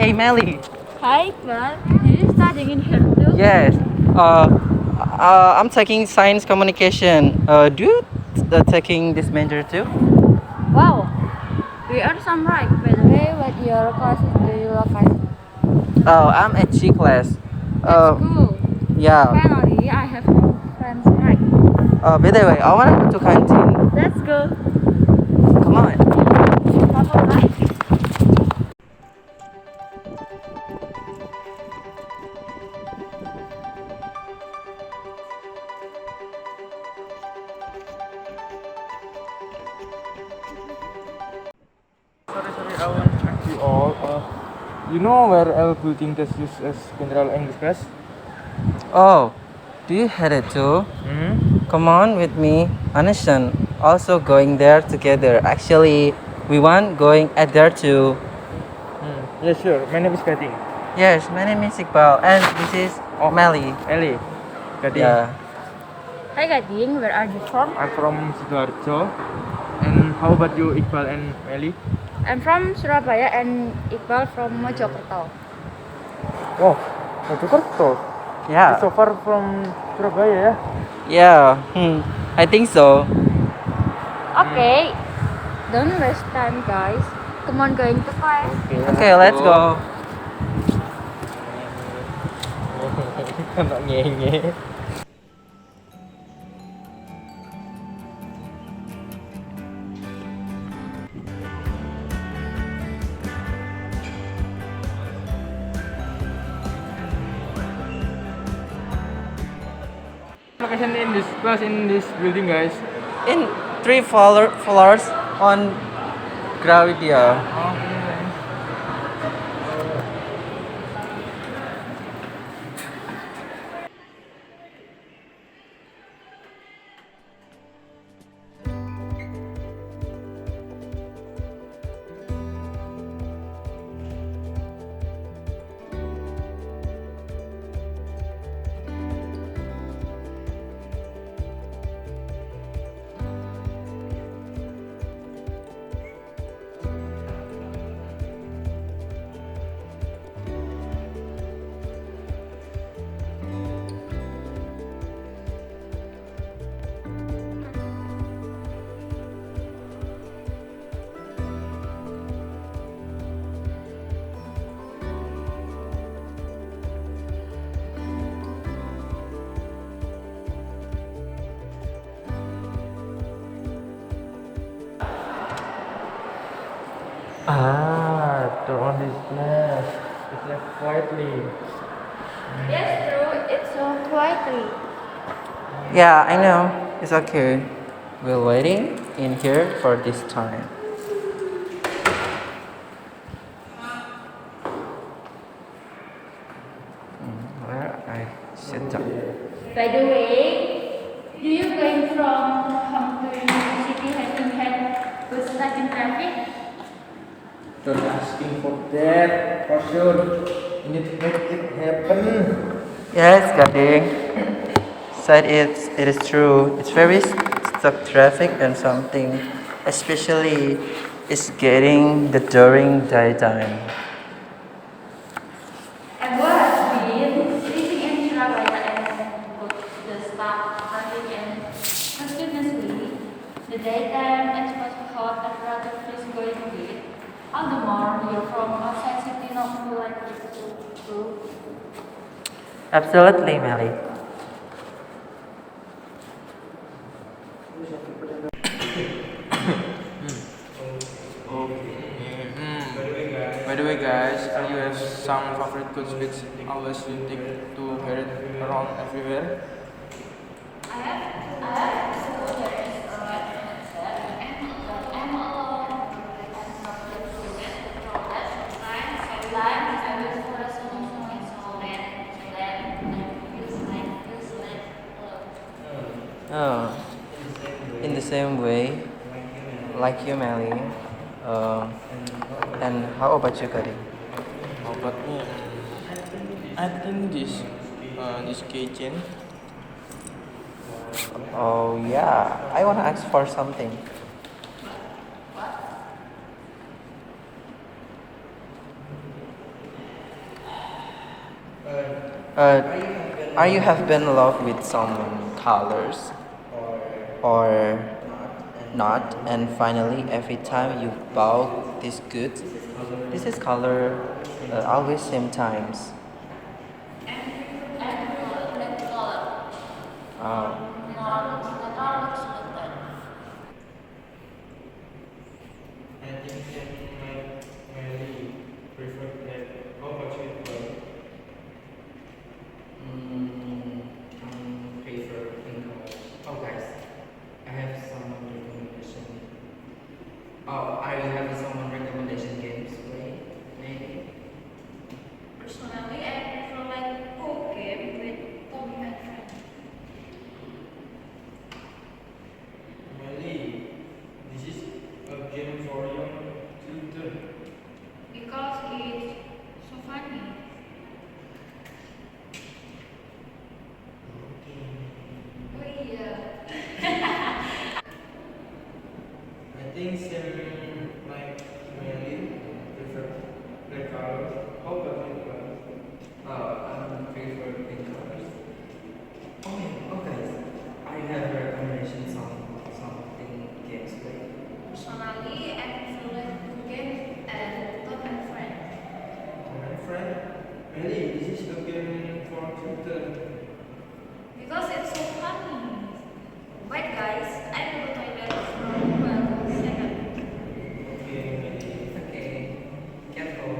Hey Melly. Hi, Iqbal. You studying in here too? Yes. I'm taking science communication. Do you taking this major too? Wow, we are some right. By the way, what your courses do you look at? Oh, I'm at G class. That's Uh, cool. yeah. Finally, I have no friends right. By the way, I wanna go to canteen. Let's go. Come on. Bye. Sorry, I want to ask you all. You know where L building is used as general English class? Oh, do you hate it too? Come on with me. Anishan also going there together. Actually, we want going at there too. Yeah, sure. My name is Gading. Yes, my name is Iqbal and this is Melly. Ellie. Gading. Yeah. Hi, Gading. Where are you from? I'm from Sidoarjo. And how about you, Iqbal and Ellie? I'm from Surabaya and Iqbal from Mojokerto. Oh, Mojokerto. Yeah. It's so far from Surabaya, ya? Yeah. I think so. Okay, don't waste time, guys. Come on, going to class. Okay, let's go. Anak ngenye. Location in this class in this building, guys. In three floors on Gravidia. Turn on this class. It's left quietly. Yes, true. It's so quietly. Yeah, I know. It's okay. We're waiting in here for this time. Where I sit down. By the way, do you going from home to university having had bus stuck in traffic? Don't asking for that. For sure. You need to make it happen. Yes, Gading. Said it is true. It's very stuck traffic and something, especially is getting the during daytime. And what has been living in Surabaya and both the staff traffic and continuously the daytime exposed hot and rather freeze going with. All the more you're from outside city not feel like it too. Absolutely, Melly. By the way, guys, are you have some favorite good speech always you take to hear it around everywhere? Oh, in the same way, like you, Melly. And how about you, Gading? How about me? I think this kitchen. Oh yeah, I wanna ask for something. Uh, are you have been in love with some colors or not? And finally, every time you bought this good, this is color always same times. And prefer black color. Oh. More natural looks better. I think Sam might Melly prefer black. How about you, Paul? Prefer pink color. Oh, guys, I have some recommendation. Oh, are you having some recommendation games play? Maybe. Personally, I prefer like board game with Tommy and friends. Melly, this is a game for young children. Because it's so funny. Oh iya. I think Sam might Melly prefer black color. How about you, Paul? I prefer pink colors. Oh, guys, I have recommendation something games play. Personally, I prefer like board game and Tom and friends. My friend, Melly, this is a game for children. Because it's so funny. Wait guys, I will go toilet for 12 seconds. Okay, Melly. Okay, careful.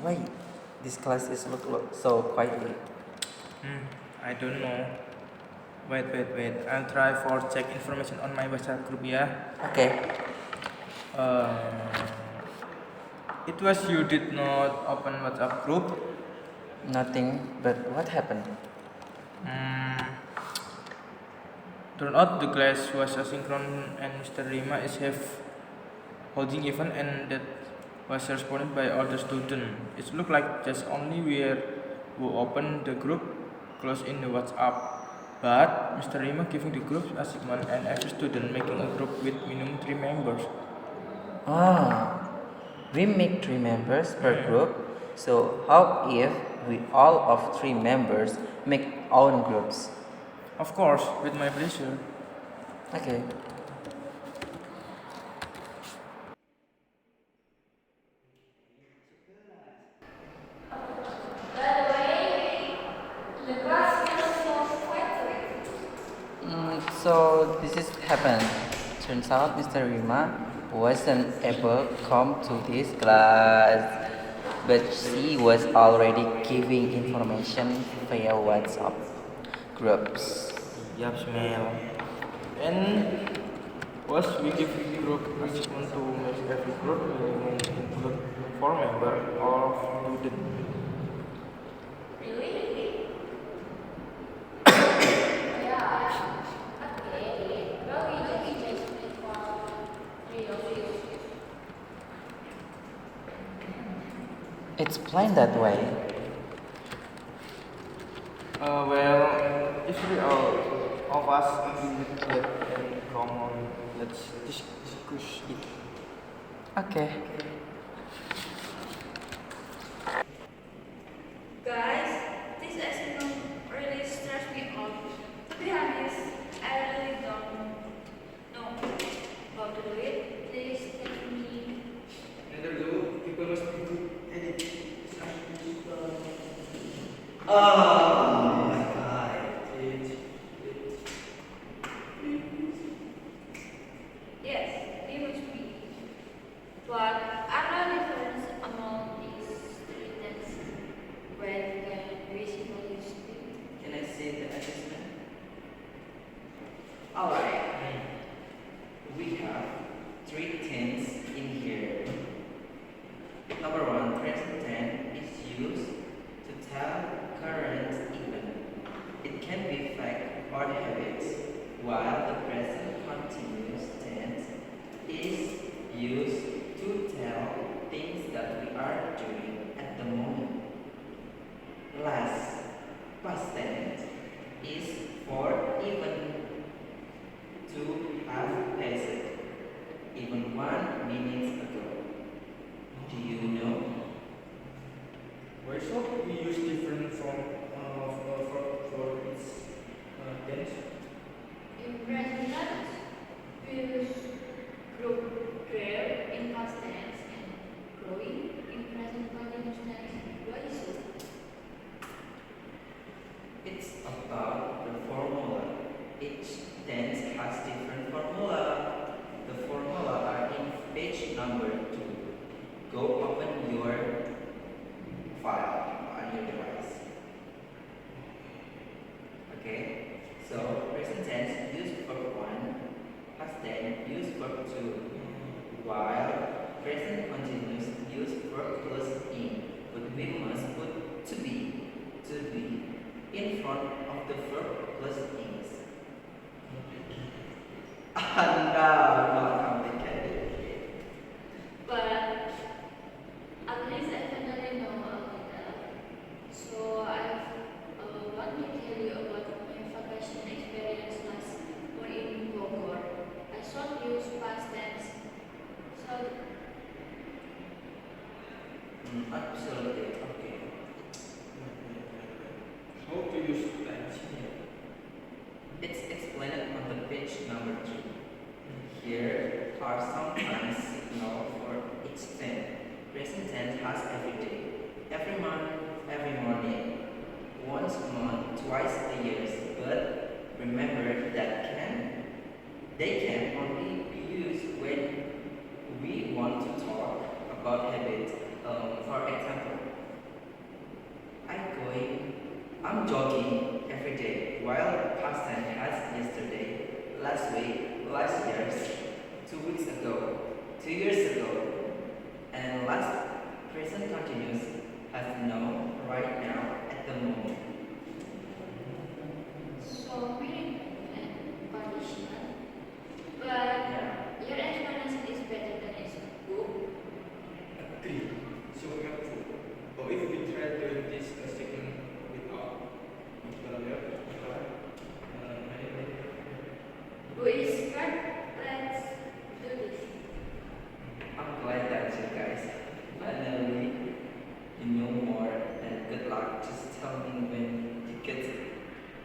Why this class is look so quietly? I don't know. Wait. I'll try for check information on my WhatsApp group ya. Okay. Uh, it was you did not open WhatsApp group. Nothing, but what happened? Hmm. Turn out the class was asynchronous and Mr. Rima is have holding event and that was responded by other student. It looked like just only we who opened the group close in the WhatsApp. But Mr. Rima giving the group assignment and every student making a group with minimum 3 members. Ah, we make 3 members per group. So how if we all of 3 members make own groups? Of course, with my pleasure. Okay. By the way, the class was so quiet. So this is happened. Turns out Mr. Rima wasn't able to come to this class, but she was already giving information via WhatsApp groups. Yup, smell. And was we give group achievement to make every group minimum include 4 member or student. Really? Yeah. Okay. Well, we just make for 3 of you. It's plain that way. Well, if we all of us agree with that and come on, let's discuss it. Okay. Guys, this assignment really stressed me out. To be honest, I really don't know how to do it. Please tell me. Neither do people must be good at it. Oh my god. Yes, we must be. But are there differences among these three texts when can basically speak? Can I see the assessment? Alright. We have 3 things in here. Number 1, present tense is used to tell current event. It can be fact or habits, while the present continuous tense is used to tell things that we are doing at the moment. Last, past tense is for even to have tense use verb to, while present continuous use verb plus in. But we must put to be in front of the verb plus is. No, not complicated. But at least I finally know ARTIKA. So I want to tell you about my vacation experience last one in Bogor. I should use past tense. So Absolutely, okay. How to use tense here? It's explained on the page number 3. Here are some time signal for each tense. Present tense has every day, every month, every morning, once a month, twice a year. But remember that they can only be used when we want to talk about habits. For example, I'm jogging every day, while past tense has yesterday, last week, last year, 2 weeks ago, 2 years ago, and last present continuous has no right now at the moment. so many conditional. But Yeah. your explanation is better than its book. Agree. So helpful. But if we try doing this segment without Who is smart? Let's do this. I'm glad that you guys finally you know more, and good luck. Just tell me when you get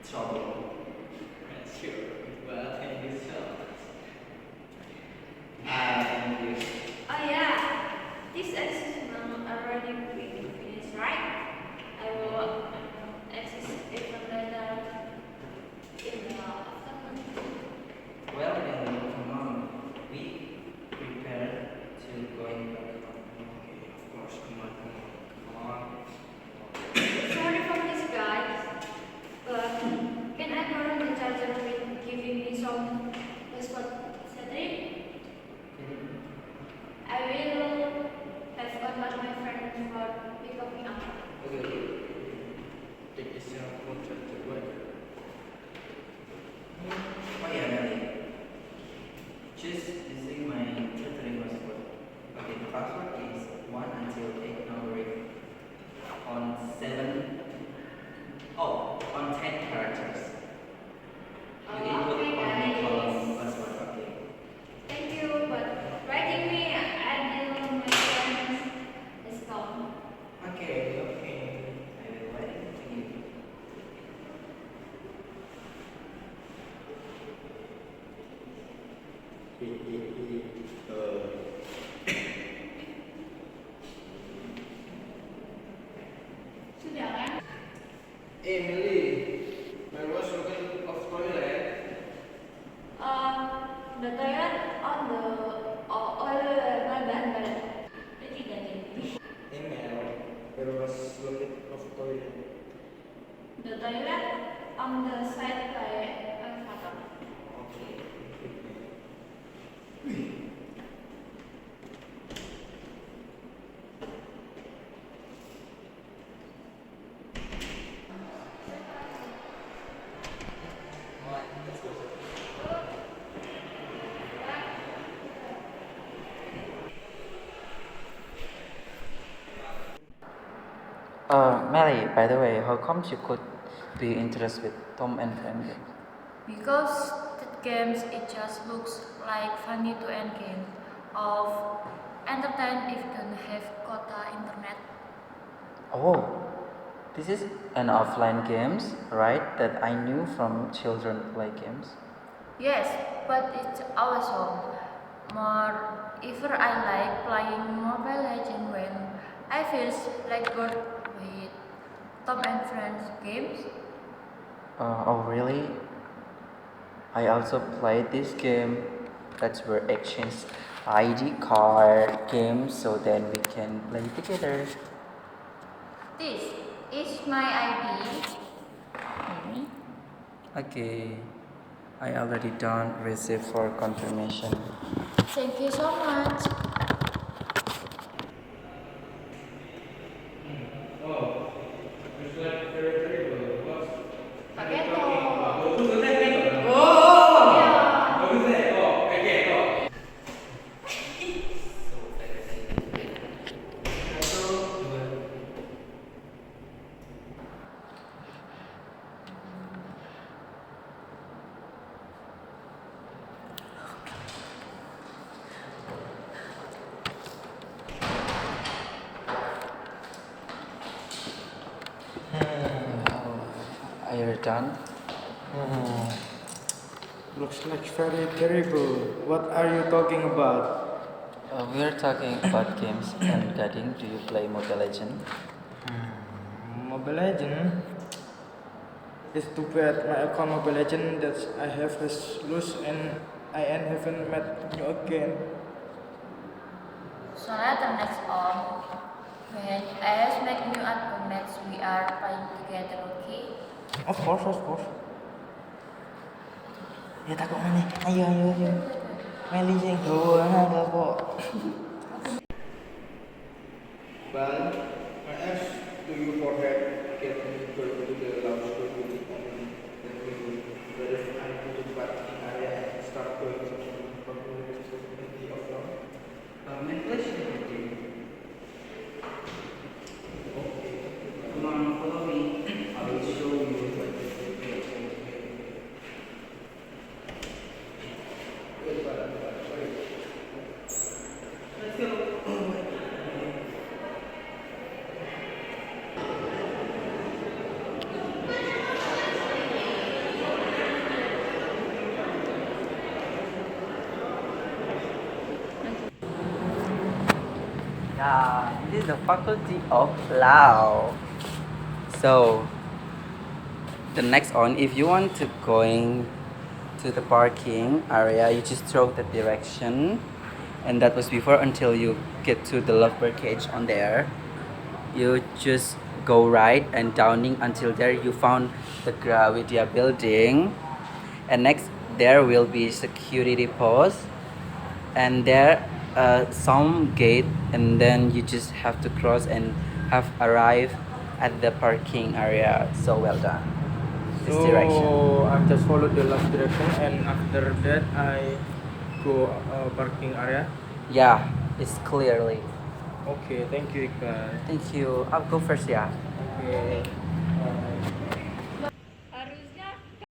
trouble. Sure. Well, thank you so much. Thank you. Oh yeah, this assessment already been finished, right? I will access even later in the afternoon. Well, then, come on. We prepare to going back home. Okay, of course. Come on. Sorry for this, guys, but can I borrow the charger with giving me some passport setting? I will have contact my friend for pickup me up. Okay. Take this phone charger away. Oh yeah, Melly. Just using my tutoring passport. Okay, the password is 1 until 8 numbering on 10 characters. You input Okay, on the column guys. password, okay. Thank you, but writing me until my friends is gone. Okay, I will write it to you. Sudah kan? Hey, Melly. Where was looking of toilet? The toilet on the my bed. Jadi ganti. Email. Where was looking of toilet? The toilet on the side by elevator. Okay. Melly, by the way, how come you could be interested with Tom and Friend games? Because that games it just looks like funny to end game of entertain if don't have quota internet. Oh, this is an offline games, right? That I knew from children play games. Yes, but it's also more if I like playing Mobile Legend when I feel like bored with Tom and Friends games. Oh, really? I also played this game. That's where exchange ID card games, so then we can play together. This is my ID. Okay. I already done receive for confirmation. Thank you so much. Pakai toh. Are you done? Looks like very terrible. What are you talking about? We are talking about games and gading. Do you play Mobile Legend? Mobile Legend? It's too bad my account Mobile Legend that I have has lost and I haven't met you again. So later next on, when I make new arguments, we are playing together, okay? Of course, of course. Ya takut mana? Ayo, ayo, ayo. Meli yang gawa ada kok. But I asked to you for help get me to the lounge to the whether I go to the parking area and start going to the community of law. English. Okay. Come on, follow me. I will show you. Yeah, this is the Faculty of Law. So, the next on, if you want to going to the parking area, you just throw the direction, and that was before until you get to the lovebird cage on there. You just go right and downing until there you found the Gravidia building, and next there will be security post, and there some gate, and then you just have to cross and have arrived at the parking area. So well done. This direction. So I just followed the last direction and after that I go parking area. Yeah, it's clearly. Okay, thank you Iqbal. Thank you. I'll go first, yeah. Okay.